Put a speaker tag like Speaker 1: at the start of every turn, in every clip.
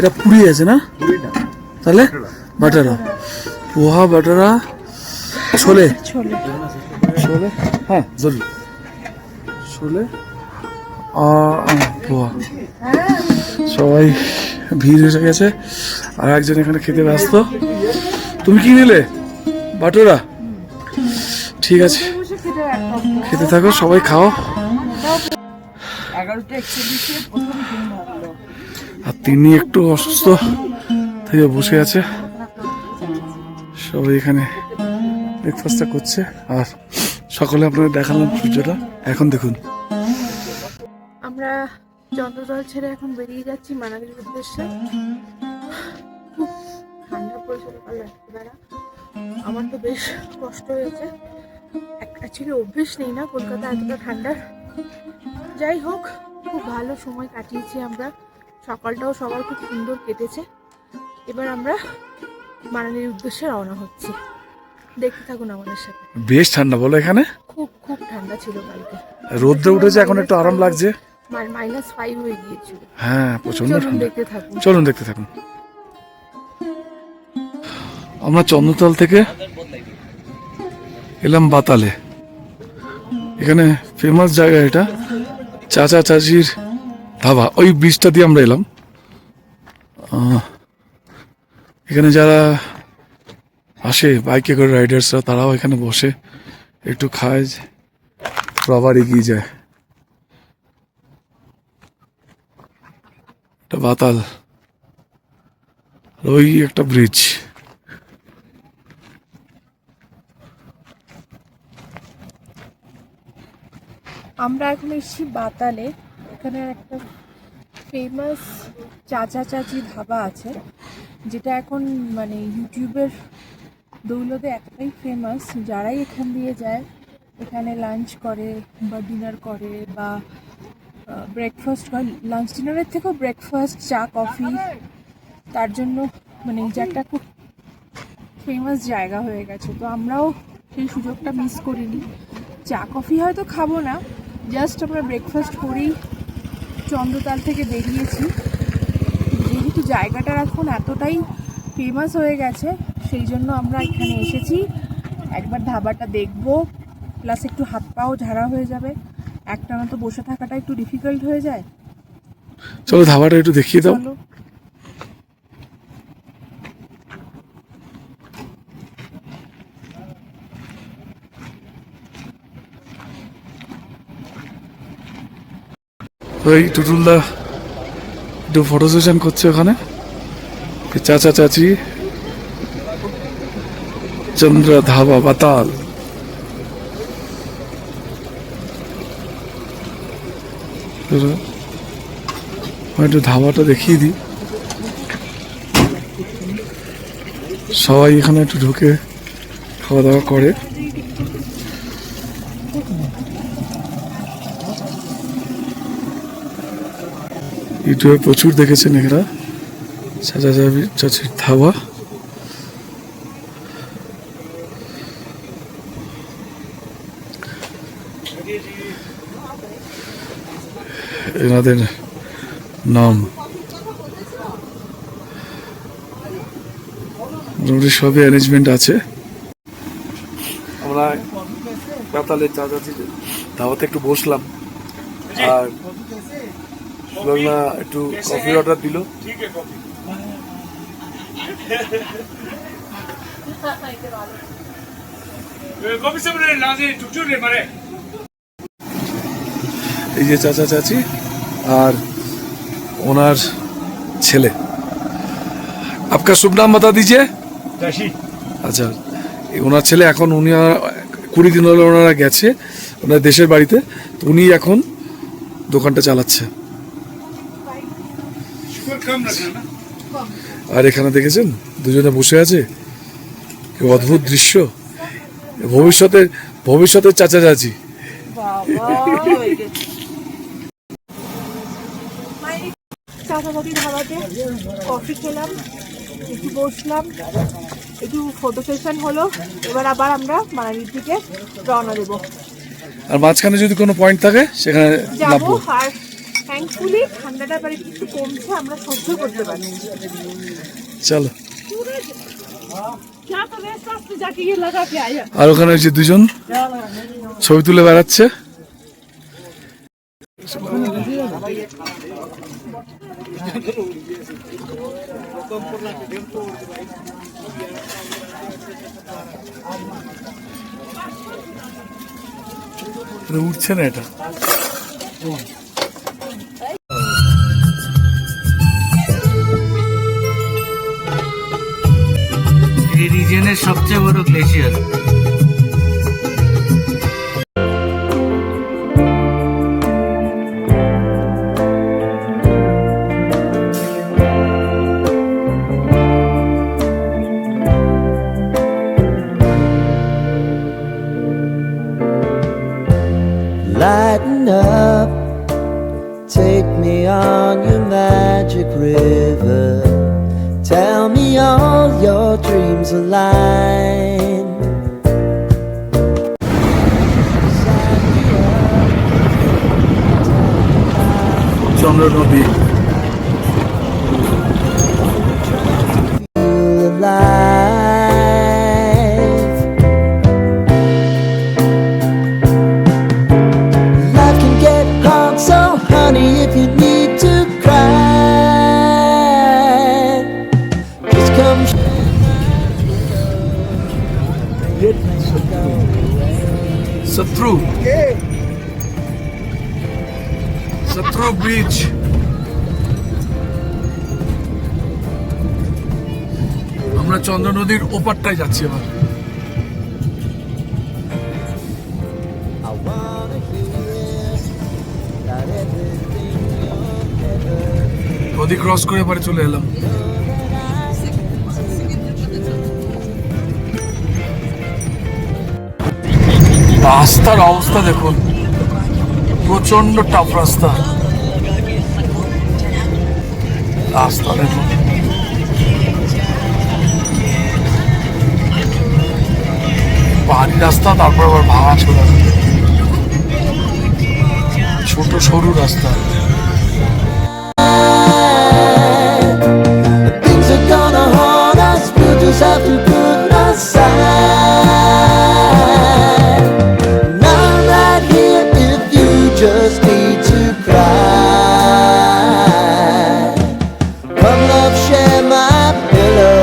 Speaker 1: এটা পুরি আছে না? তাহলে বাটারা, পোহা বাটারা, ছোলে ছোলে, হ্যাঁ জরুর ছোলে আর পোহা। সবাই ভিড় এসে গেছে, আর একজন এখানে খেতে ব্যস্ত। তুমি কি নিলে? বাটোরা। ঠিক আছে, খেতে থাকো, সবাই খাও। আর তিনি একটু অসুস্থ থেকে বসে আছে, সবাই এখানে ব্রেকফাস্টটা করছে। আর সকালে আপনাদের দেখালাম সূর্যটা, এখন দেখুন।
Speaker 2: আমরা চন্দ্রদল ছেড়ে এখন বেরিয়ে যাচ্ছি মানালির উদ্দেশ্যে। খুব ঠান্ডা পড়েছিল কাল রাত্রিবেলা, আমার তো বেশ কষ্ট হয়েছে। অ্যাকচুয়ালি অভ্যেস নেই না কলকাতা এতটা ঠান্ডার। যাই হোক, খুব ভালো সময় কাটিয়েছি আমরা, সকালটাও সবার খুব সুন্দর কেটেছে। এবার আমরা মানালির উদ্দেশ্যে রওনা হচ্ছি, দেখতে থাকুন আমাদের সাথে।
Speaker 1: বেশ ঠান্ডা বলো এখানে,
Speaker 2: খুব খুব ঠান্ডা ছিল কালকে,
Speaker 1: রোদ্রে উঠেছে, এখন একটু আরাম লাগছে।
Speaker 2: -5 হয়ে গিয়েছিল।
Speaker 1: হ্যাঁ প্রচন্ড ঠান্ডা।
Speaker 2: দেখতে থাকুন,
Speaker 1: চলুন দেখতে থাকুন। আমরা চন্দ্রতল থেকে এলাম বাতালে। এখানে ফেমাস জায়গা এটা, চাচা চাচির ধাবা। ওই ব্রিজটা দিয়ে আমরা এলাম। এখানে যারা আসে বাইকে করে রাইডার্সরা, তারাও এখানে বসে একটু খায়, আবার এগিয়ে যায়। এটা বাতাল, ওই একটা ব্রিজ।
Speaker 2: আমরা এখন এসেছি বাতালে। এখানে একটা ফেমাস চাচা চাচি ধাবা আছে, যেটা এখন মানে ইউটিউবের দৌলতে এতটাই ফেমাস, যারাই এখান দিয়ে যায়, এখানে লাঞ্চ করে বা ডিনার করে বা ব্রেকফাস্ট করে। লাঞ্চ ডিনারের থেকেও ব্রেকফাস্ট, চা কফি, তার জন্য মানে এই জায়গাটা খুব ফেমাস জায়গা হয়ে গেছে। তো আমরাও সেই সুযোগটা মিস করিনি। চা কফি হয়তো খাবো না, জাস্ট আমরা ব্রেকফাস্ট করেই চন্দ্রতাল থেকে বেরিয়েছি। যেহেতু জায়গাটা এখন এতটাই ফেমাস হয়ে গেছে, সেই জন্য আমরা এখানে এসেছি। একবার ধাবাটা দেখবো, প্লাস একটু হাত পাও ঝাড়া হয়ে যাবে। একটানা তো বসে থাকাটা একটু ডিফিকাল্ট হয়ে যায়।
Speaker 1: চলো ধাবাটা একটু দেখিয়ে দাও।
Speaker 2: চলো।
Speaker 1: ওই টুটুলদা একটু ফটো সেশন করছে ওখানে। চাচা চাচি চন্দ্র ধাবা বাতাল। একটু ধাবাটা দেখিয়ে দিই, সবাই এখানে একটু ঢুকে খাওয়া দাওয়া করে। ইউটিউবে প্রচুর দেখেছেন এরা চাচা চাচির ধাবা। এনাদের নাম মোটামুটি সবই অ্যারেঞ্জমেন্ট আছে। আমরা কাতালের চাচা চাচির ধাবাতে একটু বসলাম, আর সুলগ্না একটু কফি অর্ডার দিল। এই যে চাচা চাচি আর ওনার ছেলে। আপকা শুভ নাম বাতা দিজিয়ে। আচ্ছা, ওনার ছেলে, এখন উনি 20 দিন হলো ওনারা গেছে ওনার দেশের বাড়িতে, তো উনি এখন দোকানটা চালাচ্ছে। আর এখানে দেখেছেন দুজনে বসে আছে, কি অদ্ভুত দৃশ্য। ভবিষ্যতের চাচা চাচি।
Speaker 2: চাচাচাচি ধাবাতে কফি খেলাম, একটু বসলাম, একটু ফটো সেশন হলো। এবার আবার আমরা মানালির দিকে রওনা দেবো।
Speaker 1: আর মাঝখানে যদি কোনো পয়েন্ট থাকে সেখানে
Speaker 2: যাবো। আর থ্যাঙ্কফুলি ঠান্ডাটা এবার একটু কমছে, আমরা সহ্য করতে পারছি।
Speaker 1: চলো।
Speaker 2: क्या तो रेस्ट रास्ते जाके ये लगा के आया।
Speaker 1: আর ওখানে ওই যে দুজন ছবি তুলে বেড়াচ্ছে। উঠছে না এটা।
Speaker 3: এই রিজিয়নের সবচেয়ে বড় glacier.
Speaker 4: Lighten up, take me on your magic river. Tell me all your dreams align.
Speaker 1: চন্দ্র নদী।
Speaker 4: Feel alive. Life can get hard, so honey, if you need to cry, just come
Speaker 1: শত্রু শত্রু ব্রিজ। আমরা চন্দ্র নদীর ওপারটায় যাচ্ছি এবার।
Speaker 4: I wanna hear about everything you're ever.
Speaker 1: নদী cross করে এবারে চলে এলাম। রাস্তার অবস্থা দেখুন, প্রচন্ড টাফ রাস্তা। রাস্তা দেখুন, পাহাড়ি রাস্তা, তারপর আবার ভাঙা ছোড়া, ছোট সরু রাস্তা।
Speaker 4: Things are gonna haunt us, we'll just have to put aside. Now I'm right here if you just need to cry. Come love, share my pillow,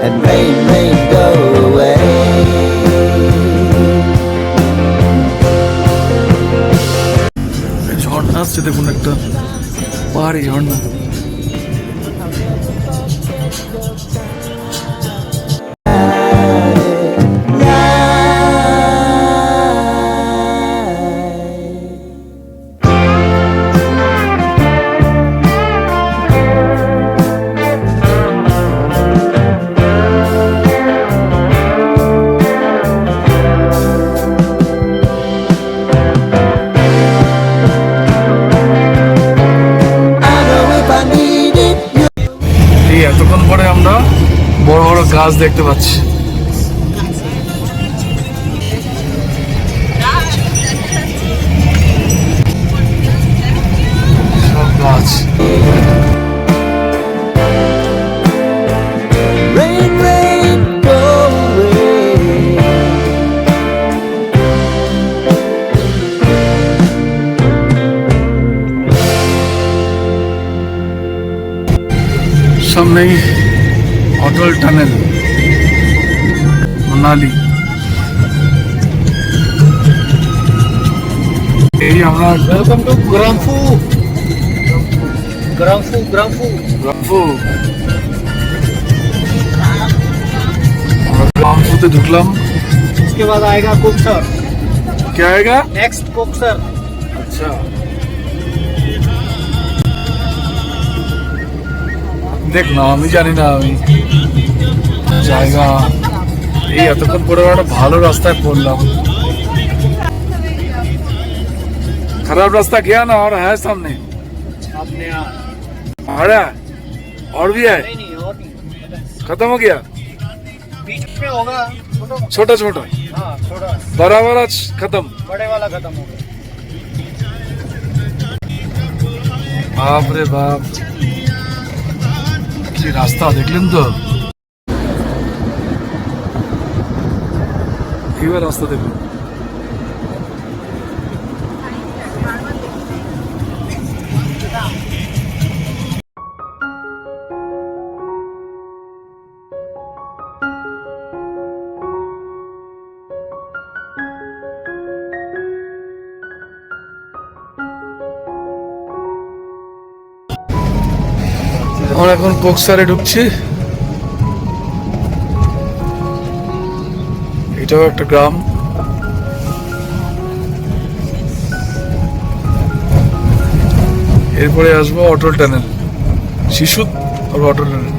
Speaker 4: and rain, rain, go away.
Speaker 1: ঝর্ণা আসছে দেখুন, একটা পাহাড়ি ঝর্ণা।
Speaker 4: I know if I need it, you
Speaker 1: এই এতক্ষণ পরে আমরা বড় বড় গাছ দেখতে পাচ্ছি। সব গাছ।
Speaker 4: rain, rain, go away.
Speaker 1: সামনেই অটল টানেল, মানালি। এই আমরা
Speaker 3: ওয়েলকাম টু গ্রামফু। ग्राम्फू ग्राम्फू
Speaker 1: রামপুর, আমরা রামপুরতে ঢুকলাম।
Speaker 3: उसके बाद आएगा कोक्सर।
Speaker 1: क्या आएगा?
Speaker 3: नेक्स्ट कोक्सर।
Speaker 1: আচ্ছা, দেখ না, আমি জানি না, আমি জায়গা। এই এতক্ষণ পরে একটা ভালো রাস্তায় পড়লাম। खराब रास्ता गया ना, और है सामने
Speaker 3: आपने यहाँ
Speaker 1: पहाड़ है और भी है,
Speaker 3: नहीं और नहीं
Speaker 1: खत्म हो गया।
Speaker 3: बीच में होगा छोटा।
Speaker 1: छोटा छोटा,
Speaker 3: हाँ छोटा,
Speaker 1: बराबर आज खत्म।
Speaker 3: बड़े वाला खत्म हो गया।
Speaker 1: বাপ রে বাপ, কি রাস্তা দেখলেন তো? এবার রাস্তা দেখুন। আমরা এখন কোকসারে ঢুকছি। এটাও একটা গ্রাম। এরপরে আসবো অটল টানেল, শিশু আর অটল টানেল।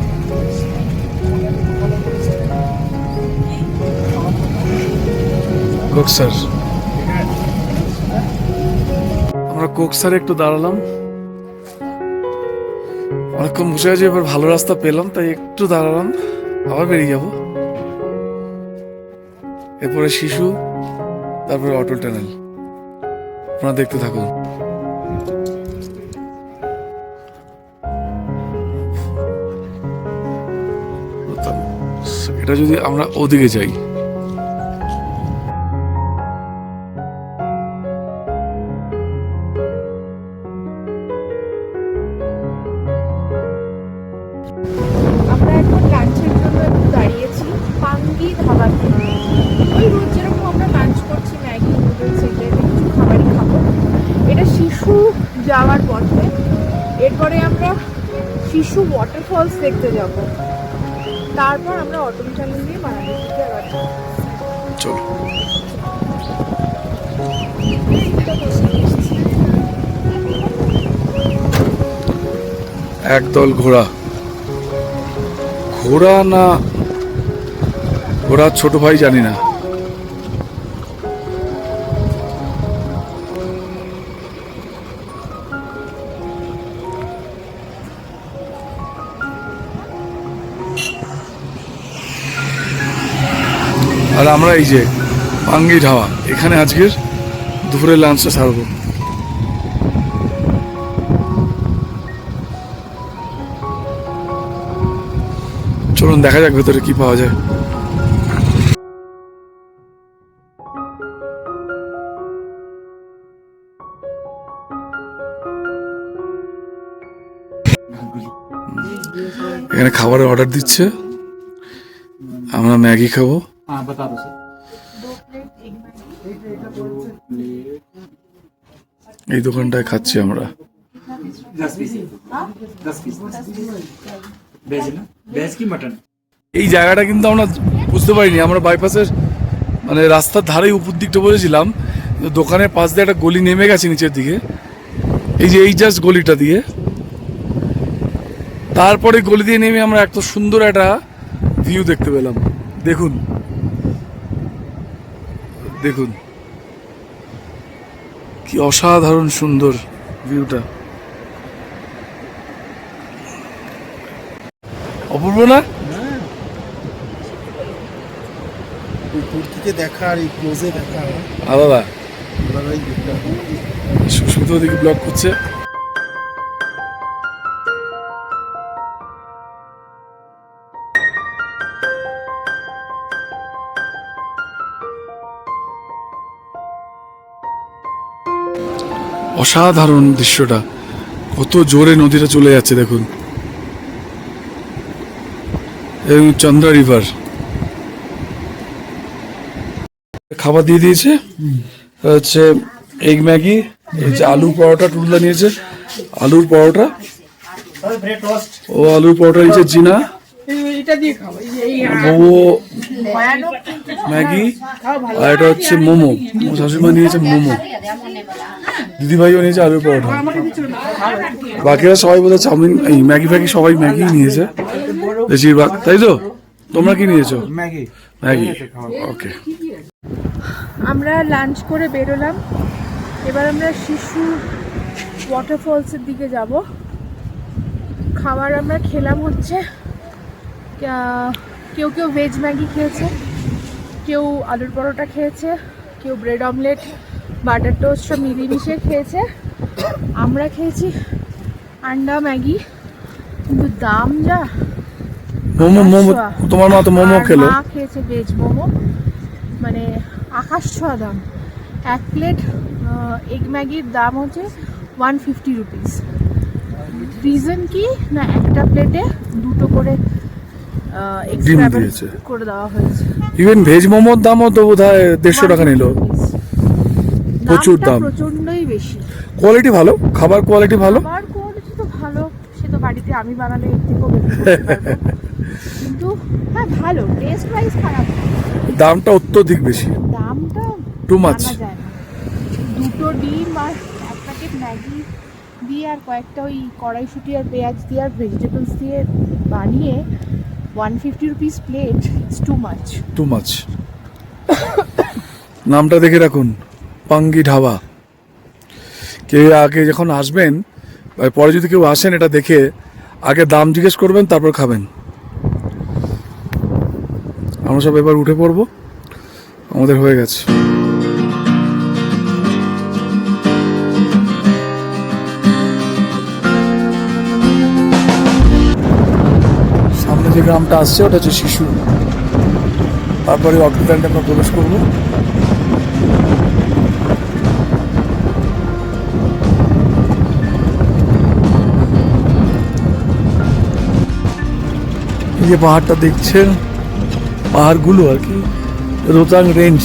Speaker 1: কোকসার, আমরা কোকসারে একটু দাঁড়ালাম, অনেকক্ষণ বসে আছি, এবার ভালো রাস্তা পেলাম তাই একটু দাঁড়ালাম, আবার বেরিয়ে যাব। এরপরে শিশু, তারপরে অটল টানেল। আপনারা দেখতে থাকুন। এটা যদি আমরা ওদিকে যাই,
Speaker 2: আমরা এখন লাঞ্চের জন্য একটু দাঁড়িয়েছি পাঙ্গি ধাবাতে। ওই রোজ যেরকম আমরা লাঞ্চ করছি, ম্যাগি নুডলস এগুলো কিছু খাবারই খাবো। এটা শিশু যাওয়ার পথে। এরপরে আমরা শিশু ওয়াটারফলস দেখতে যাব, তারপর আমরা অটল টানেল দিয়ে বানানোর দিকে আবার যাবো।
Speaker 1: চলো। একদল ঘোড়া, ঘোড়া না ঘোড়ার ছোট ভাই জানি না। আর আমরা এই যে পাঙ্গি ধাবা, এখানে আজকের দুপুরে লাঞ্চটা ছাড়বো। চলুন দেখা যাক ভেতরে কি পাওয়া যায়। এখানে খাবারের অর্ডার দিচ্ছে, আমরা ম্যাগি খাবো। এই দোকানটায় খাচ্ছি আমরা। এই জায়গাটা কিন্তু আমরা বুঝতে পারিনি, আমরা বাইপাসের মানে রাস্তার ধারেই উপর দিকটা বলেছিলাম, দোকানের পাশ দিয়ে একটা গলি নেমে গেছে নিচের দিকে। এই যে এই জাস্ট গলিটা দিয়ে, তারপরে গলি দিয়ে নেমে আমরা এত সুন্দর একটা ভিউ দেখতে পেলাম। দেখুন দেখুন কি অসাধারণ সুন্দর ভিউটা, অপূর্ব না?
Speaker 5: দূর থেকে দেখা আর এই ক্লোজে দেখা
Speaker 1: আলাদা।
Speaker 5: আলাদাই দেখতে হবে।
Speaker 1: সুস্মিত ওদিকে ব্লগ করছে। অসাধারণ দৃশ্যটা, কত জোরে নদীটা চলে যাচ্ছে দেখুন। এবং চন্দ্রা রিভার। খাবার দিয়ে দিয়েছে, হচ্ছে এগ ম্যাগি, এই যে আলু পরোটা টুলদা নিয়েছে, আলুর পরোটা, ও আলুর পরোটা নিয়েছে জিনা, মোমো ম্যাগি, আর এটা হচ্ছে মোমো, শাশুড়িমা নিয়েছে মোমো, দিদিভাইও নিয়েছে আলুর পরোটা, বাকিরা সবাই বোধহয় চাউমিন, এই ম্যাগি ফ্যাগি সবাই ম্যাগি নিয়েছে বেশিরভাগ, তাই তো? তোমরা কি নিয়েছো? ম্যাগি। ওকে।
Speaker 2: আমরা লাঞ্চ করে বেরোলাম, এবার আমরা শিশু ওয়াটারফলসের দিকে যাব। খাবার আমরা খেলাম হচ্ছে কেউ কেউ ভেজ ম্যাগি খেয়েছে, কেউ আলুর পরোটা খেয়েছে, কেউ ব্রেড অমলেট বাটার টোস্ট সব মিলিয়ে মিশিয়ে খেয়েছে। আমরা খেয়েছি আন্ডা ম্যাগি, কিন্তু দাম যা।
Speaker 1: মোমো মোমো তোমার মা তো মোমো
Speaker 2: আর
Speaker 1: খেলো।
Speaker 2: মা খেয়েছে ভেজ মোমো, মানে আকাশ ছোঁয়া দাম। এক প্লেট এগ ম্যাগির দাম হচ্ছে 150 রুপিস। রিজন কি না, একটা প্লেটে দুটো করে
Speaker 1: ডিম
Speaker 2: এক্সট্রা
Speaker 1: দিয়েছে।
Speaker 2: করে দেওয়া হয়েছে।
Speaker 1: ইভেন ভেজ মোমোর দামও তো বোধ হয় 150 টাকা নিল।
Speaker 2: 150 rupees।
Speaker 1: প্রচুর
Speaker 2: দামটা
Speaker 1: দাম।
Speaker 2: প্রচন্ডই বেশি।
Speaker 1: কোয়ালিটি ভালো, খাবার কোয়ালিটি ভালো।
Speaker 2: খাবার কোয়ালিটি তো ভালো, সে তো বাড়িতে আমি বানালে এর থেকেও বেশি করতে পারবো। কিন্তু হ্যাঁ ভালো, টেস্ট ওয়াইজ খারাপ না।
Speaker 1: দামটা অত্যধিক বেশি।
Speaker 2: দামটা
Speaker 1: Too much.
Speaker 2: মানা যায় না। দুটো ডিম আর এক প্যাকেট ম্যাগি দিয়ে আর কয়েকটা ওই কড়াইশুঁটি আর পেঁয়াজ দিয়ে আর ভেজিটেবলস দিয়ে বানিয়ে 150 rupees plate, it's too much.
Speaker 1: Too much. নামটা দেখে রাখুন, পাঙ্গি ধাবা। কেউ আগে যখন আসবেন, বা পরে যদি কেউ আসেন, এটা দেখে আগে দাম জিজ্ঞেস করবেন, তারপর খাবেন। আমরা সব এবার উঠে পড়বো, আমাদের হয়ে গেছে। সামনে যে গ্রামটা আসছে ওটা হচ্ছে শিশু। তারপরে অগ্নিকাণ্ডে আমরা প্রবেশ করবো। এই যে পাহাড়টা দেখছেন, পাহাড়গুলো আর কি রোতাং রেঞ্জ।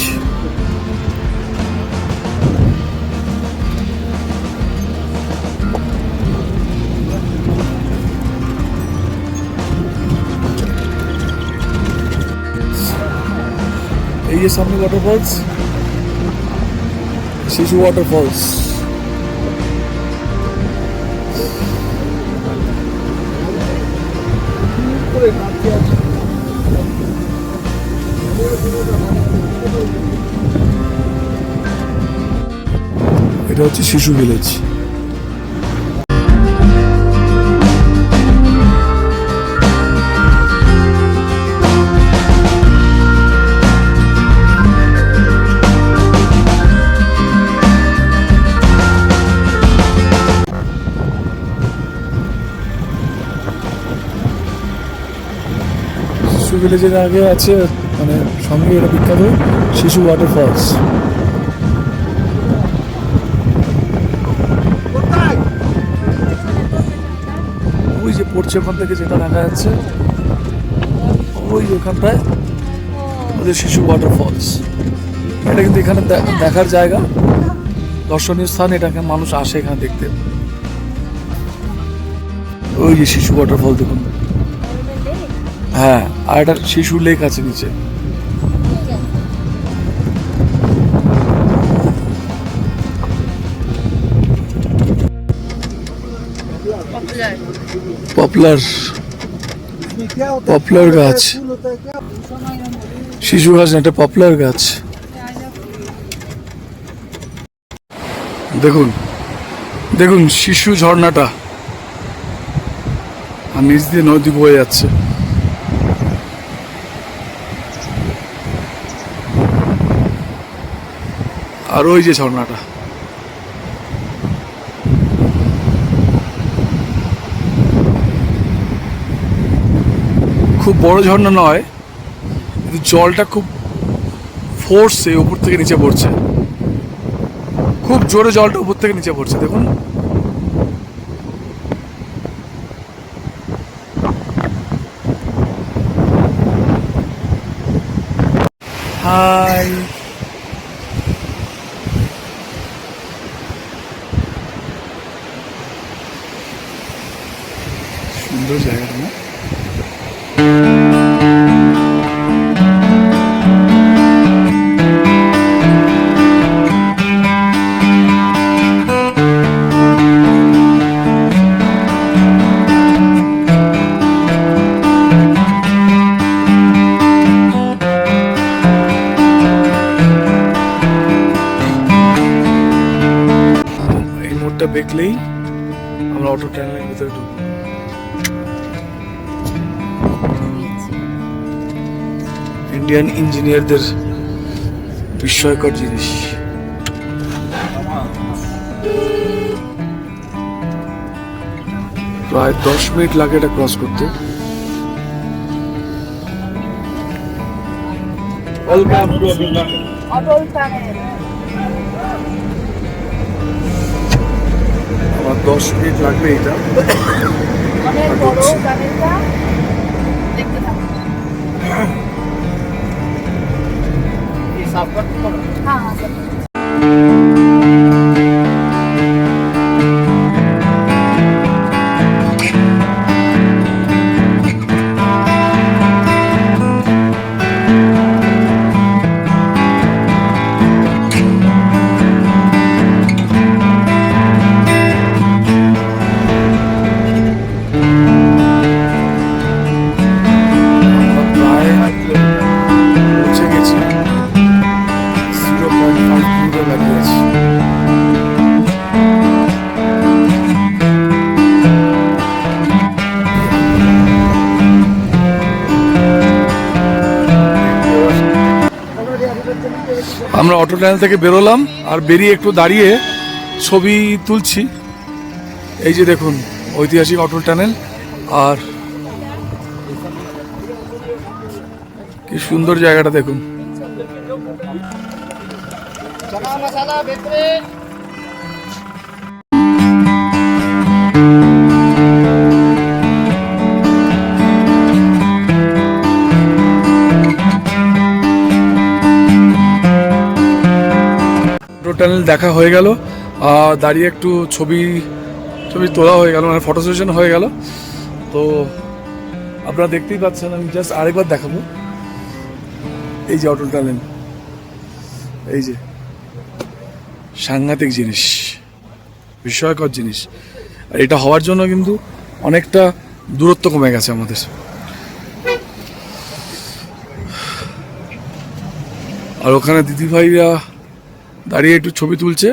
Speaker 1: এই যে সামনে ওয়াটারফলস, শিশু ওয়াটারফলস। এটা হচ্ছে শিশু ভিলেজ। শিশু ভিলেজের আগে আছে, মানে সঙ্গে এটা বিখ্যাত শিশু ওয়াটারফলস। ওই যে পড়ছে ওখান থেকে যেটা দেখা যাচ্ছে, ওই ওখানটায় ওদের শিশু ওয়াটারফলস। এটা কিন্তু এখানে দেখার জায়গা, দর্শনীয় স্থান। এটাকে মানুষ আসে এখানে দেখতে। ওই যে শিশু ওয়াটারফল দেখুন। হ্যাঁ, আর একটা শিশু লেক আছে নিচে। পপুলার পপুলার গাছ, শিশু গাছ না, এটা পপুলার গাছ। দেখুন দেখুন শিশু ঝর্ণাটা, আর নিচ দিয়ে নদী বয়ে যাচ্ছে। আর ওই যে ঝর্ণাটা, খুব বড় ঝর্ণা নয়, কিন্তু জলটা খুব ফোর্সে উপর থেকে নিচে পড়ছে। খুব জোরে জলটা উপর থেকে নিচে পড়ছে, দেখুন। হাই, সুন্দর জায়গাটা না? এই মোড়টা দেখলেই আমরা অটো টানেলের ভিতরে ঢুকবো। ইন্ডিয়ান ইঞ্জিনিয়ারদের বিস্ময়কর জিনিস। প্রায় 10 মিনিট লাগে এটা ক্রস করতে। আমার 10 মিনিট লাগবে এটা।
Speaker 2: অনেক বড় টানেলটা, দেখতে থাকুন।
Speaker 3: ये साफ कर दो।
Speaker 2: হ্যাঁ হ্যাঁ sir।
Speaker 1: প্রায় পৌঁছে গেছি, 0.5 কিলোমিটার বাকি আছে। আমরা অটো টানেল থেকে বেরোলাম আর বেরিয়ে একটু দাঁড়িয়ে ছবি তুলছি। এই যে দেখুন ঐতিহাসিক অটল টানেল, আর কি সুন্দর জায়গাটা দেখুন।
Speaker 3: चना मसाला बेहतरे
Speaker 1: অটো টানেল দেখা হয়ে গেল, দাঁড়িয়ে একটু ছবি তোলা হয়ে গেল, মানে ফটো সেশন হয়ে গেল। তো আপনারা দেখতেই পাচ্ছেন, আমি জাস্ট আরেকবার দেখাবো। এই যে অটল টানেল, এই যে সাংঘাতিক জিনিস, বিস্ময়কর জিনিস। আর এটা হওয়ার জন্য কিন্তু অনেকটা দূরত্ব কমে গেছে আমাদের। আর ওখানে দিদিভাইরা দাঁড়িয়ে একটু ছবি তুলছে।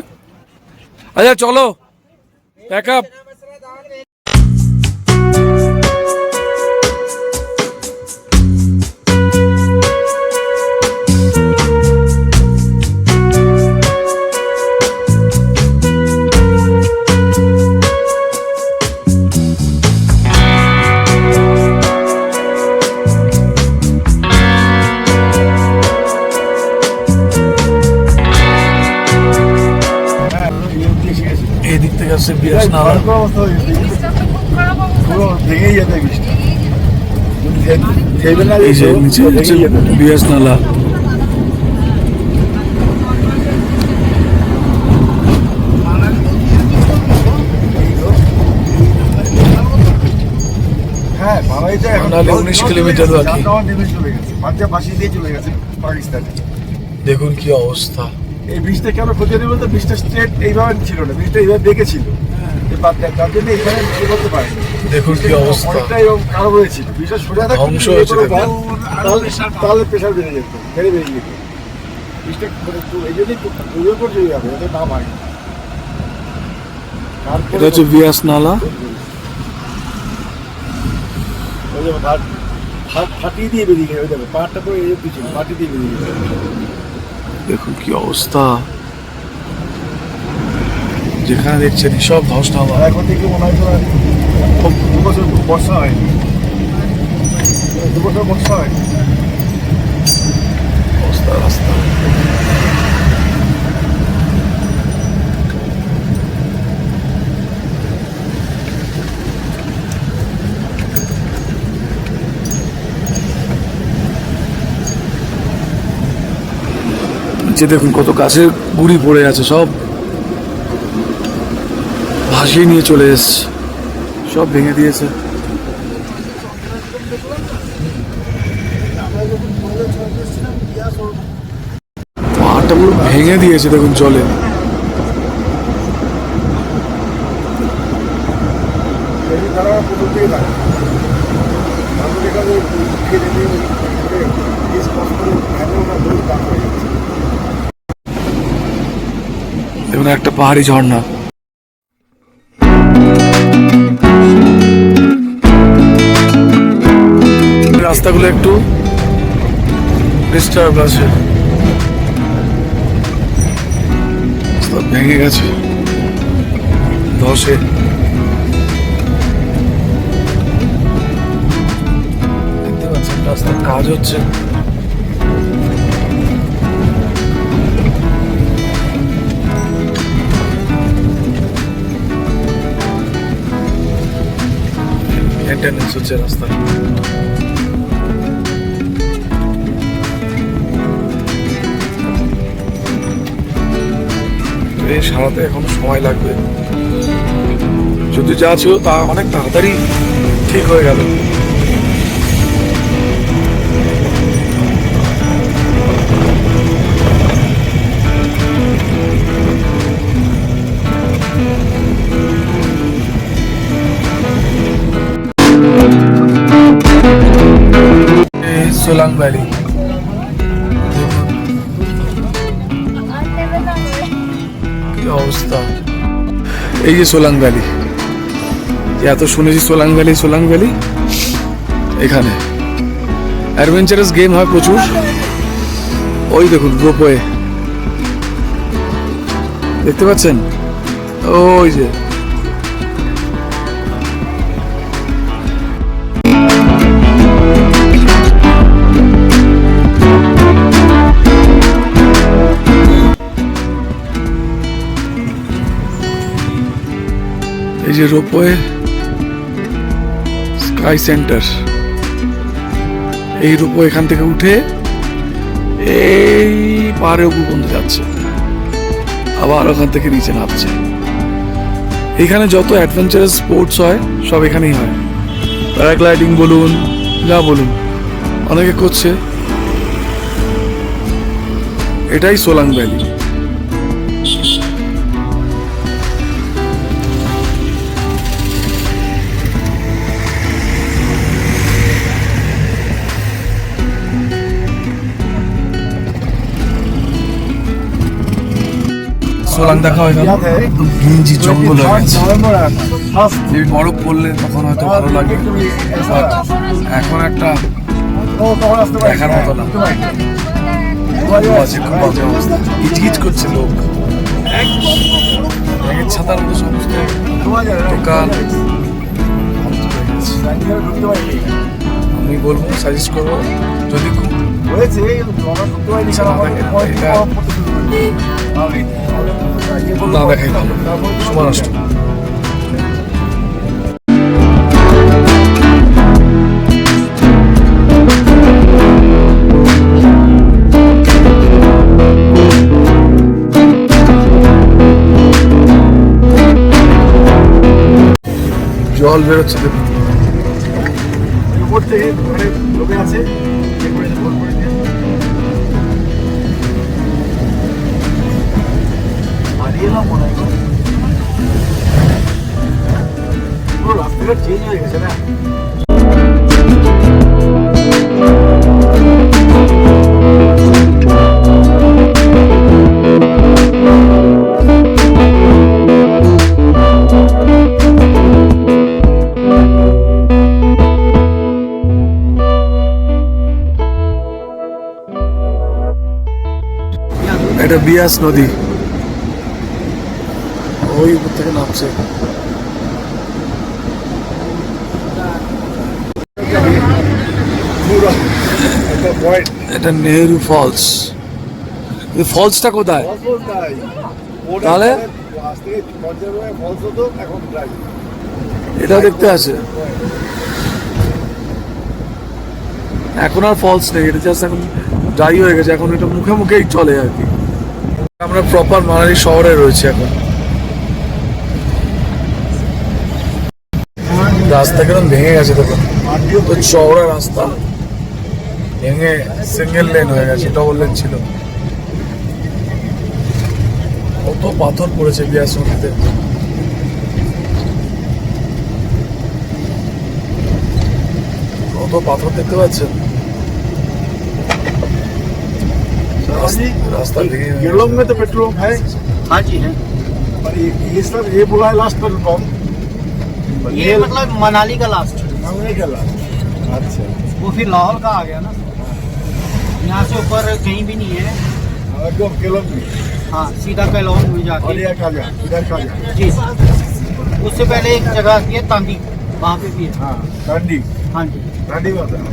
Speaker 1: আচ্ছা চলো প্যাক আপ। এই দিক থেকে আসছে বিরাজ নালা।
Speaker 5: ভেঙেই যেতে বৃষ্টি
Speaker 1: এই যে নিচে হচ্ছে বিরাজ নালা।
Speaker 5: হ্যাঁ বাবাইটা এখন
Speaker 1: নাহলে 19 কিলোমিটার বাকি।
Speaker 5: চলে গেছে, পাঞ্জাব বাসি দিয়ে চলে গেছে পাকিস্তানে।
Speaker 1: দেখুন কি অবস্থা।
Speaker 5: এই ব্রিজটা কেন খোঁজে নেই বলতে, ব্রিজটা স্ট্রেট এইভাবে ছিল না, ব্রিজটা এইভাবে দেখেছিল, তার জন্য এখানে ইয়ে করতে পারেনি।
Speaker 1: দেখুন কি অবস্থা,
Speaker 5: অনেকটা এবং খারাপ হয়েছিল, ব্রিজটা সোজা থাকতো,
Speaker 1: ধ্বংস হয়েছে দেখুন।
Speaker 5: তাহলে প্রেশার বেড়ে যেত, বেড়ে যেত ব্রিজটা। এই জন্যই পুরো করে চলে যাবে, যাতে না ভাঙে।
Speaker 1: এটা হচ্ছে বিয়াস নালা।
Speaker 5: ওই যে ফাটিয়ে দিয়ে বেরিয়ে গেছে, ওই দেখো পাহাড়টা করে এই পিছনে মাটি দিয়ে বেরিয়ে গেছে।
Speaker 1: দেখুন কি অবস্থা, যেখানে দেখছেন সব ধস নামা।
Speaker 5: আর এখন থেকে মনে হয় খুব 2 বছর বর্ষা হয়নি, 2 বছর বর্ষা হয়নি।
Speaker 1: অবস্থা রাস্তা। নিচে দেখুন কত গাছের গুড়ি পড়ে আছে, সব ভাসিয়ে নিয়ে চলে এসছে, সব ভেঙে দিয়েছে। পাহাড়টা পুরো ভেঙে দিয়েছে দেখুন জলে।
Speaker 5: তারা পুকুর থেকে থাকে, তারপর দেখা যায় খেলে দিয়ে
Speaker 1: দেখুন একটা পাহাড়ি ঝর্ণা। রাস্তাগুলো একটু ডিস্টার্ব আছে, সব ভেঙে গেছে ধসে। রাস্তার কাজ হচ্ছে। মেনটেনেন্স হচ্ছে রাস্তা। এই সারাতে এখনো সময় লাগবে, যদি যা ছিল তা অনেক তাড়াতাড়ি ঠিক হয়ে গেল। সোলাং ভ্যালি, কি অবস্থা। এই যে সোলাং ভ্যালি, এত শুনেছি সোলাং ভ্যালি এখানে অ্যাডভেঞ্চারাস গেম হয় প্রচুর। ওই দেখুন রোপওয়ে দেখতে পাচ্ছেন, ওই যে এই যে রোপওয়ে স্কাই সেন্টার। এই রোপওয়ে এখান থেকে উঠে এই পাহাড়ে উপর পর্যন্ত যাচ্ছে, আবার ওখান থেকে নিচে নামছে। এখানে যত অ্যাডভেঞ্চারাস স্পোর্টস হয় সব এখানেই হয়, প্যারাগ্লাইডিং বলুন যা বলুন অনেকে করছে। এটাই সোলাং ভ্যালি। সোলাং দেখা হয় না, একদম ঘিঞ্জি জঙ্গল হয়ে গেছে। এই বরফ পড়লে তখন হয়তো ভালো লাগে, But এখন একটা দেখার মতো না। খুব বাজে অবস্থা, গিজগিজ করছে লোক, ব্যাগের ছাতার মতো সমস্ত দোকান। আমি বলবো, সাজেস্ট করবো, যদি খুব না দেখাই ভালো। মহারাষ্ট্র জল বেরোচ্ছে দেখুন।
Speaker 5: উপর থেকে মানে লোকে আছে হারিয়ে না মনে হয়, পুরো রাস্তাঘাট চেঞ্জ হয়ে গেছে না।
Speaker 1: এটা বিয়াস নদী, ওই উপর থেকে নামছে।
Speaker 5: একটা পয়েন্ট
Speaker 1: এটা নেহেরু ফলস। ফলসটা কোথায়? তাহলে
Speaker 5: আজ থেকে 50 ফলস হতো, এখন ড্রাই।
Speaker 1: এটা দেখতে আছে, এখন আর ফলস নেই, এটা জাস্ট এখন ড্রাই হয়ে গেছে। এখন এটা মুখে মুখেই চলে আর কি। আমরা প্রপার মানালি শহরে রয়েছে এখন। রাস্তা কেন ভেঙে গেছে দেখুন, তো চওড়া রাস্তা ভেঙে সিঙ্গেল লেন হয়ে গেছে, ডবল লেন ছিল। কত পাথর পড়েছে বিয়াস নদীতে। কত পাথর দেখতে পাচ্ছেন, रास्ता
Speaker 5: केरलम में तो पेट्रोल पंप है।
Speaker 3: हाँ जी है।
Speaker 5: पर ये सब ये बोला है लास्ट पेट्रोल पंप,
Speaker 3: ये मतलब मनाली का लास्ट,
Speaker 5: हमने क्या लास्ट। अच्छा,
Speaker 3: वो फिर लाहौर का आ गया ना, यहाँ से ऊपर कहीं भी नहीं है।
Speaker 5: एकदम केरलम में।
Speaker 3: हाँ सीधा कैलोन में
Speaker 5: और
Speaker 3: जाके
Speaker 5: ये खा जा, इधर खा जा।
Speaker 3: जी। उससे पहले एक जगह आती है तांदी, वहाँ पे भी है।
Speaker 5: हाँ, डांडी,
Speaker 3: हाँ जी।
Speaker 5: डांडी में होता है।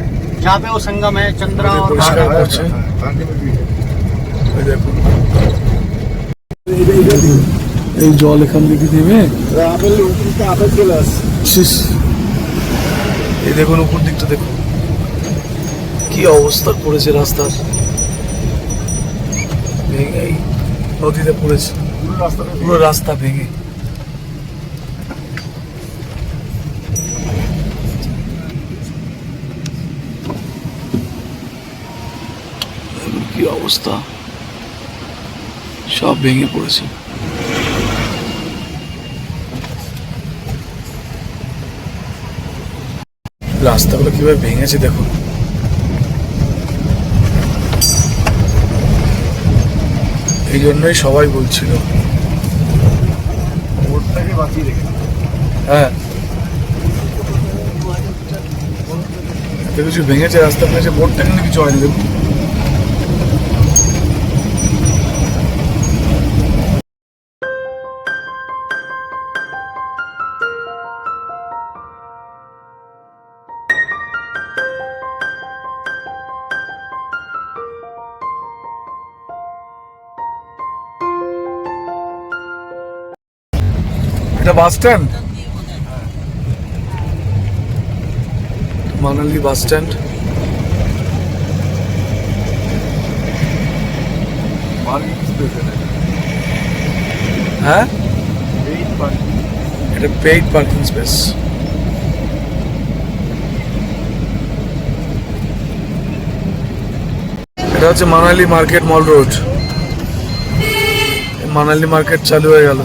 Speaker 3: जहाँ पे वो संगम है चंद्रा और
Speaker 1: পরিষ্কার করছে এই দেখুন এই জল এখান থেকে নেমে
Speaker 5: আপেল উপরটা আপেল চলে আসছে।
Speaker 1: ছিস, এই দেখুন উপর দিকটা দেখুন কি অবস্থা করেছে রাস্তার, ভেঙে এই নদীতে পড়েছে
Speaker 5: পুরো রাস্তাটা
Speaker 1: পুরো রাস্তা ভেঙে। দেখুন কি অবস্থা, সব ভেঙে পড়েছে। রাস্তাগুলো কিভাবে ভেঙেছে দেখুন। এই জন্যই সবাই বলছিল
Speaker 5: বোর্ডটাকে বাঁচিয়ে রেখেছে।
Speaker 1: হ্যাঁ এত কিছু ভেঙেছে, রাস্তা ভেঙেছে, বোর্ডটা কিন্তু কিছু হয়নি দেখুন। এটা bus stand, Manali bus stand.
Speaker 5: Parking space এটা।
Speaker 1: হ্যাঁ
Speaker 5: এই পার্কিং।
Speaker 1: এটা পেইড পার্কিং স্পেস। এটা হচ্ছে মানালি মার্কেট মল রোড। মানালি মার্কেট চালু হয়ে গেল,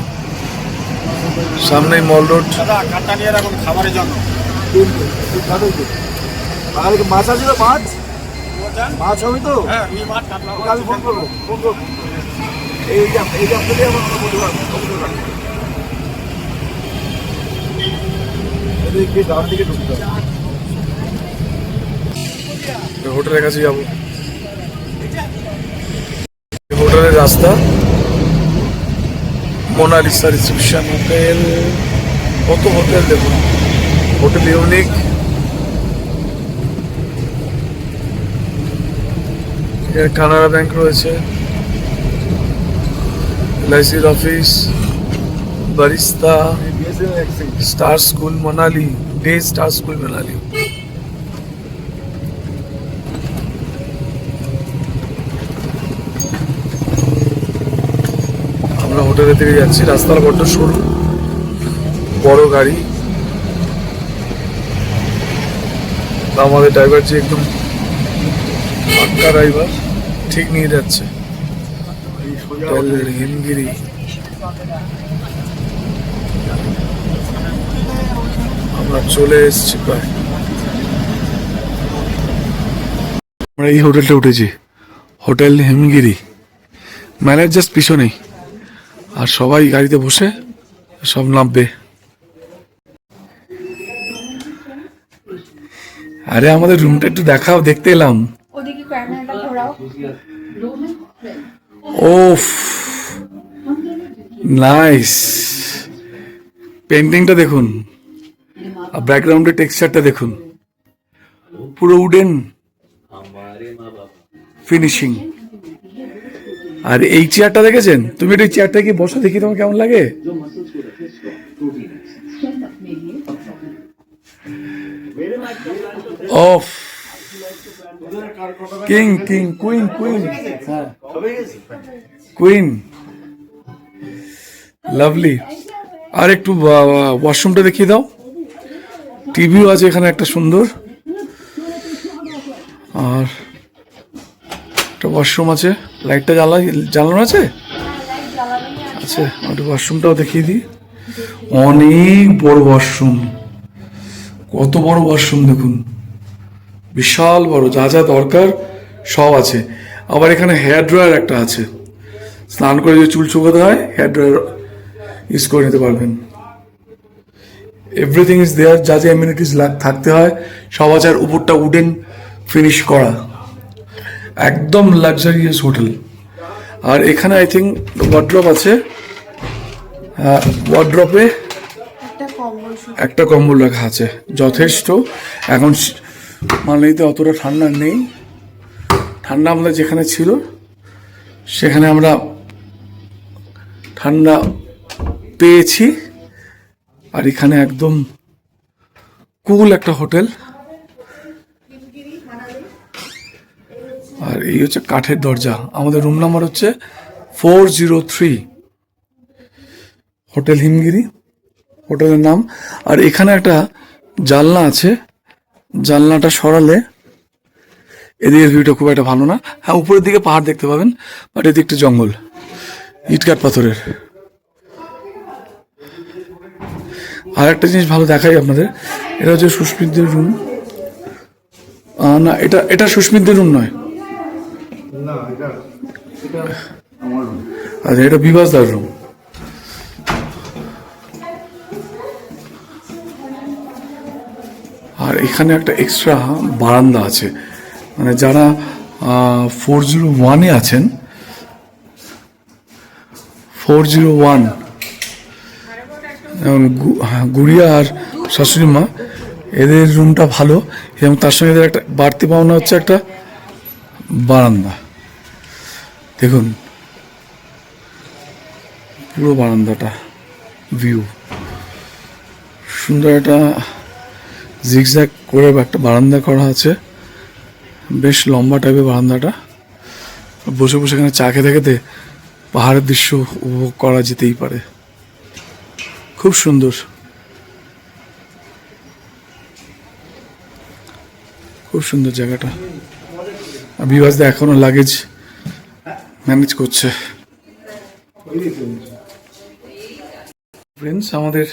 Speaker 1: সামনেই মল রোড।
Speaker 3: দাদা কাটা নিয়ে রাখুন খাবারের জন্য।
Speaker 5: আর মাছ আছে তো, মাছ মাছ হবে তো?
Speaker 3: হ্যাঁ রুই মাছ কাতলা
Speaker 5: ওকে আমি ফোন করবো, ফোন করবো। এই আপনাদের আমার বলতে পারবো। এদিকে ডান দিকে ঢুকতে হবে।
Speaker 1: হোটেলের কাছে যাবো, হোটেলের রাস্তা। মোনালিসা রিসেপশন হোটেল, কত হোটেল দেখুন, হোটেল ইউনিক। এখানে কানাড়া ব্যাংক রয়েছে, এলআইসির office, Barista, star school Manali, day star school Manali. আমরা হোটেলের দিকে যাচ্ছি, রাস্তার বড্ড সরু, বড় গাড়ি। আমাদের ড্রাইভার যে একদম পাক্কা ড্রাইভার, ঠিক নিয়ে যাচ্ছে। হোটেল হিমগিরি। আমরা চলে এসেছি প্রায়। আমরা এই হোটেলটা উঠেছি, হোটেল হিমগিরি। ম্যানেজ জাস্ট পিছনেই, আর সবাই গাড়িতে বসে সব নামবে। আরে আমাদের রুমটা একটু দেখাও, দেখতে এলাম।
Speaker 2: ওদিকে ক্যামেরাটা ঘোরাও।
Speaker 1: ওফ নাইস, পেন্টিংটা দেখুন, আর ব্যাকগ্রাউন্ডের টেক্সচারটা দেখুন, পুরো উডেন ফিনিশিং। আর এই চেয়ারটা দেখেছেন? তুমি একটু চেয়ারটা কি বসো, দেখি তোমার কেমন লাগে। Of king king queen queen, হ্যাঁ কুইন, লাভলি। আর একটু ওয়াশরুমটা দেখিয়ে দাও। টিভিও আছে এখানে একটা সুন্দর, আর একটা ওয়াশরুম আছে। লাইটটা জ্বালানো আছে? আচ্ছা, একটু ওয়াশরুমটাও দেখিয়ে দিই। অনেক বড় ওয়াশরুম, কত বড় ওয়াশরুম দেখুন, বিশাল বড়, যা যা দরকার সব আছে। আবার এখানে হেয়ার ড্রায়ার একটা আছে, স্নান করে যে চুল শুকাতে হয়, হেয়ার ড্রায়ার ইউজ করে নিতে পারবেন। এভরিথিং ইজ দেয়ার, যা যা এমিউনিটিস থাকতে হয় সব আছে। আর উপরটা উডেন ফিনিশ করা, একদম লাক্সারিয়াস হোটেল। আর এখানে আই থিঙ্ক ওয়ার্ড্রপ আছে, ওয়ার্ড্রপে
Speaker 2: একটা কম্বল
Speaker 1: একটা কম্বল রাখা আছে, যথেষ্ট। এখন মানালিতে অতটা ঠান্ডা নেই, ঠান্ডা আমাদের যেখানে ছিল সেখানে আমরা ঠান্ডা পেয়েছি। আর এখানে একদম কুল একটা হোটেল, আর এই হচ্ছে কাঠের দরজা। আমাদের রুম নাম্বার হচ্ছে 403, হোটেল হিমগিরি হোটেলের নাম। আর এখানে একটা জানলা আছে, জানলাটা সরালে এদিকের ভিউটা খুব একটা ভালো না। হ্যাঁ, উপরের দিকে পাহাড় দেখতে পাবেন, বাট এদিকে একটা জঙ্গল, ইটকাট পাথরের। আর একটা জিনিস ভালো দেখাই আপনাদের, এটা হচ্ছে সুস্মিতদের রুম। না, এটা সুস্মিতদের রুম নয়,
Speaker 5: না এটা এটা আমার রুম।
Speaker 1: আচ্ছা, এটা বিভাসদার রুম। আর এখানে একটা এক্সট্রা বারান্দা আছে, মানে যারা 401-এ আছেন, 401 যেমন গুড়িয়া আর শাশুড়ি মা, এদের রুমটা ভালো, এবং তার সঙ্গে এদের একটা বাড়তি পাওনা হচ্ছে একটা বারান্দা। দেখুন পুরো বারান্দাটা ভিউ সুন্দর, একটা জিগজ্যাগ করে একটা বারান্দা করা আছে, বেশ লম্বা টাইপের বারান্দাটা। বসে বসে এখানে চা খেতে খেতে পাহাড়ের দৃশ্য উপভোগ করা যেতেই পারে, খুব সুন্দর, খুব সুন্দর জায়গাটা। বিভাসদা এখনো লাগেজ ম্যানেজ করছে। ফ্রেন্ডস, আমাদের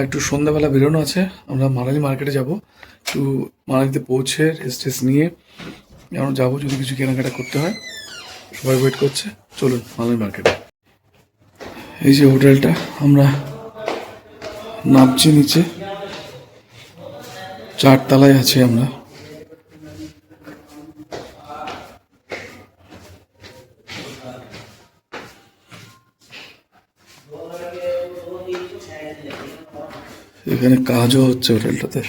Speaker 1: একটু সন্ধ্যাবেলা বেরোনো আছে, আমরা মানালি মার্কেটে যাব। একটু মানালিতে পৌঁছে রেস্ট নিয়ে আমরা যাবো, যদি কিছু কেনাকাটা করতে হয়। সবাই ওয়েট করছে, চলুন মানালি মার্কেটে। এই যে হোটেলটা, আমরা নামছি নিচে, 4 তলায় আছি আমরা। এখানে কাজও হচ্ছে হোটেলটাতে।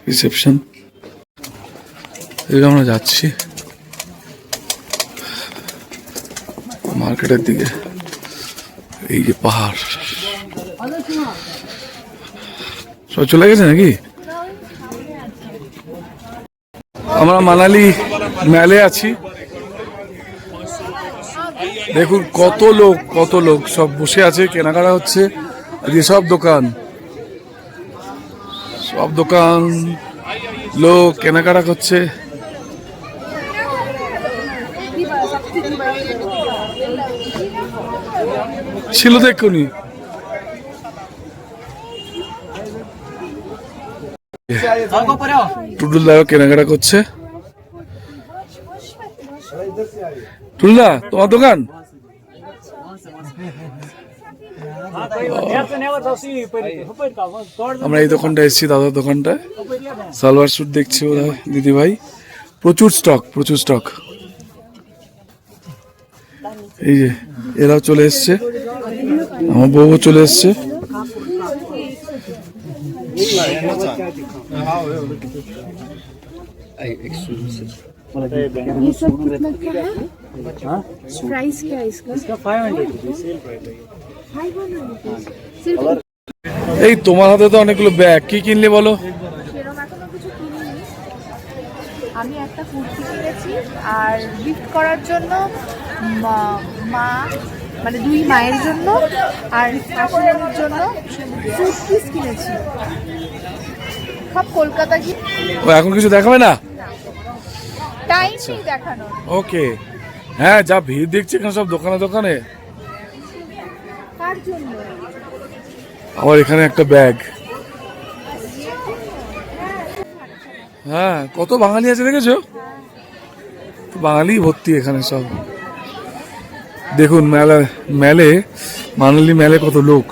Speaker 1: রিসেপশন, এদিকে আমরা যাচ্ছি মার্কেটের দিকে। এই যে পাহাড়, সব চলে গেছে নাকি? আমরা মানালি মেলে আছি, দেখুন কত লোক সব বসে আছে, কেনাকাটা হচ্ছে। সব দোকান লোক কেনাকাটা করছে। ছিল তো এক্ষুনি। টুটুলদাও কেনাকাটা করছে। টুটুলদা, তোমার দোকান? আমরা এই দোকানটা এসেছি, দাদার দোকানটায় সালোয়ার স্যুট দেখছি ওরা দিদি ভাই, প্রচুর স্টক। এই যে এরাও চলে এসছে, আমার বউ চলে এসছে।
Speaker 2: ये सब कितना का है? प्राइस क्या है इसका? 500 सिर्फ।
Speaker 1: এই তোমার হাতে তো অনেকগুলো ব্যাগ, কি কিনলে বলো?
Speaker 2: সেরকম এখনো কিছু কিনিনি। আমি একটা কুর্তি কিনেছি, আর গিফট করার জন্য মা মানে 2 মায়ের জন্য আর শাশুড়ির জন্য স্যুট পিস কিনেছি, সব কলকাতা গিফট।
Speaker 1: ও এখন কিছু দেখাবে না?
Speaker 2: টাইম নেই দেখানোর।
Speaker 1: ওকে, হ্যাঁ, যা ভিড় দেখছি এখানে সব দোকানে।
Speaker 2: কার জন্য?
Speaker 1: আবার এখানে একটা ব্যাগ, হ্যাঁ, কত বাঙালি আছে দেখেছো? বাঙালি ভর্তি এখানে সব। দেখুন মানালি মেলে কত লোক,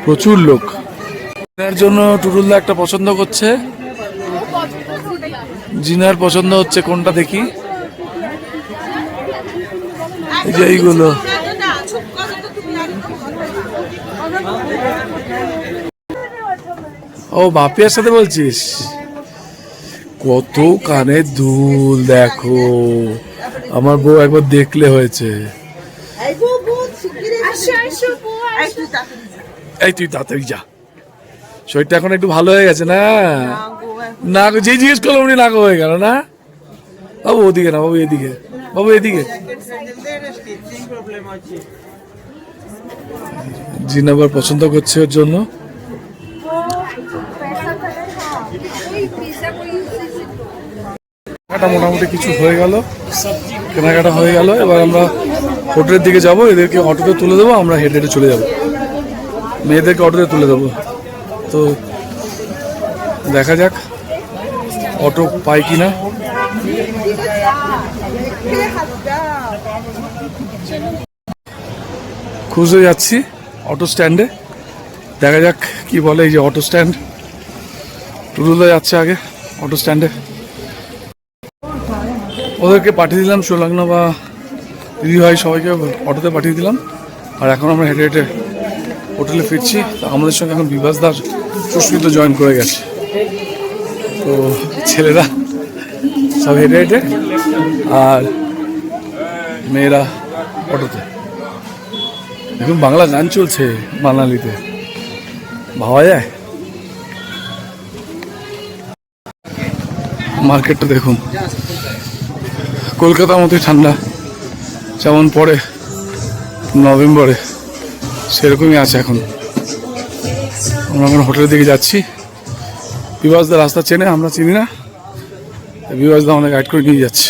Speaker 1: প্রচুর লোক। এর জন্য টুটুলদা একটা পছন্দ করছে, জিনার পছন্দ হচ্ছে কোনটা দেখি, এই যে এইগুলো। ও বাপিয়ার সাথে বলছিস? কত কানের দুল দেখো, আমার বউ একবার দেখলে হয়েছে। এই তুই তাড়াতাড়ি যা, শরীরটা এখন একটু ভালো হয়ে গেছে না? না যে জিজ্ঞেস করলাম উনি নাগো হয়ে গেল না? বাবু ওদিকে না, বাবু এদিকে, বাবু এদিকে। জিনাবার পছন্দ করছে ওর জন্য। কেনাকাটা মোটামুটি কিছু হয়ে গেল, কেনাকাটা হয়ে গেল। এবার আমরা হোটেলের দিকে যাব, এদেরকে অটোতে তুলে দেবো, আমরা হেঁটে হেঁটে চলে যাব। মেয়েদেরকে অটোতে তুলে দেবো, তো দেখা যাক অটো পাই কিনা। খুঁজে যাচ্ছি অটো স্ট্যান্ডে, দেখা যাক কি বলে। এই যে অটো স্ট্যান্ড, টুটুলদা যাচ্ছে আগে অটো স্ট্যান্ডে। ওদেরকে পাঠিয়ে দিলাম, সংলগ্ন বা দিদি ভাই সবাইকে অটোতে পাঠিয়ে দিলাম। আর এখন আমরা হেঁটে হেঁটে হোটেলে ফিরছি। তো আমাদের সঙ্গে এখন বিভাস দাস সুস্মিত জয়েন করে গেছে। তো ছেলেরা সব হেঁটে হেঁটে আর মেয়েরা অটোতে। এখন বাংলা গান চলছে মানালিতে, ভাবা যায়। মার্কেটটা দেখুন, কলকাতার মতোই ঠান্ডা, যেমন পড়ে নভেম্বরে সেরকমই আছে এখন। আমরা এখন হোটেলের দিকে যাচ্ছি। বিভাসদা রাস্তা চেনে, আমরা চিনি না। বিভাসদা আমাদের গাইড করে নিয়ে যাচ্ছে।